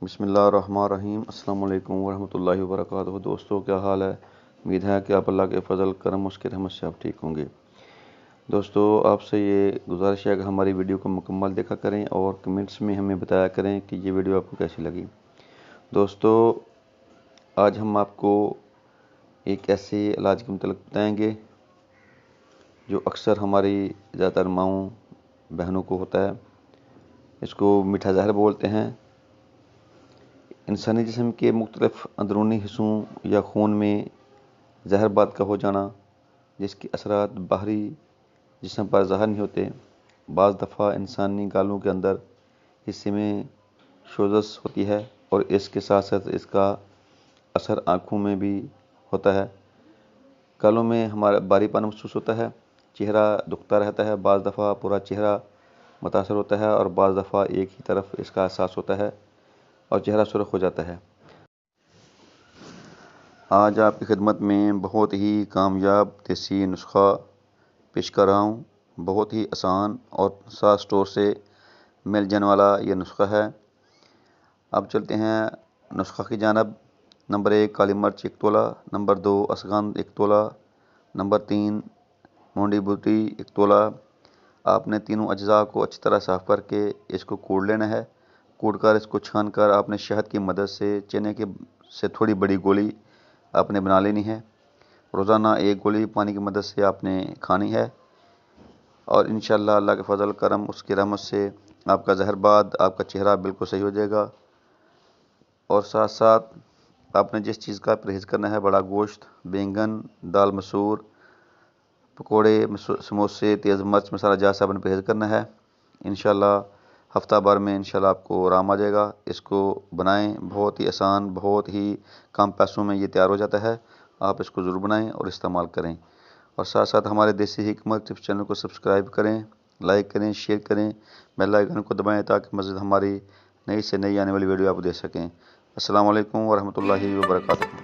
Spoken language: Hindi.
बिस्मिल्लाहिर्रहमानिर्रहीम। अस्सलाम वालेकुम वरहमतुल्लाहि वबरकातुहू। दोस्तों, क्या हाल है? उम्मीद है कि आप अल्लाह के फजल करम उसकी रहमत से आप ठीक होंगे। दोस्तों, आपसे ये गुजारिश है कि हमारी वीडियो को मुकम्मल देखा करें और कमेंट्स में हमें बताया करें कि ये वीडियो आपको कैसी लगी। दोस्तों, आज हम आपको एक ऐसे इलाज के मतलब बताएंगे जो अक्सर हमारी ज़्यादातर माँओं बहनों को होता है। इसको मीठा जहर बोलते हैं। इंसानी जिस्म के मुख्तलिफ अंदरूनी हिस्सों या खून में जहरबाद का हो जाना, जिसके असरात बाहरी जिस्म पर ज़ाहिर नहीं होते। बाज़ दफ़ा इंसानी गालों के अंदर हिस्से में सोजश होती है और इसके साथ साथ इसका असर आँखों में भी होता है। गालों में हमारा भारीपन महसूस होता है, चेहरा दुखता रहता है, बाज़ दफ़ा पूरा चेहरा मुतासर होता है और बाज़ दफ़ा एक ही तरफ इसका एहसास होता है और चेहरा सुर्ख हो जाता है। आज आपकी खिदमत में बहुत ही कामयाब देसी नुस्खा पेश कर रहा हूँ। बहुत ही आसान और सस्ता स्टोर से मिल जाने वाला ये नुस्खा है। अब चलते हैं नुस्खा की जानब। नंबर 1 काली मिर्च 1 तोला, नंबर 2 अश्वगंध 1 तोला, नंबर 3 मूंडी बूटी 1 तोला। आपने तीनों अज्जा को अच्छी तरह साफ़ करके इसको कूट लेना है। कूट कर इसको छान कर आपने शहद की मदद से चने के से थोड़ी बड़ी गोली आपने बना लेनी है। रोज़ाना एक गोली पानी की मदद से आपने खानी है और इंशाअल्लाह अल्लाह के फजल करम उसकी रहमत से आपका जहरबाद, आपका चेहरा बिल्कुल सही हो जाएगा। और साथ साथ आपने जिस चीज़ का परहेज़ करना है, बड़ा गोश्त, बैंगन, दाल मसूर, पकोड़े, समोसे, तेज़ मिर्च मसाला जहाँ से आपने परहेज़ करना है। इंशाअल्लाह हफ्ता भर में इंशाअल्लाह आपको आराम आ जाएगा। इसको बनाएं, बहुत ही आसान, बहुत ही कम पैसों में ये तैयार हो जाता है। आप इसको ज़रूर बनाएं और इस्तेमाल करें। और साथ साथ हमारे देसी हिकमत टिप्स चैनल को सब्सक्राइब करें, लाइक करें, शेयर करें, बेल आइकन को दबाएं ताकि मज़ीद हमारी नई से नई आने वाली वीडियो आप देख सकें। अस्सलाम वालेकुम वरहमतुल्लाहि वबरकातुहू।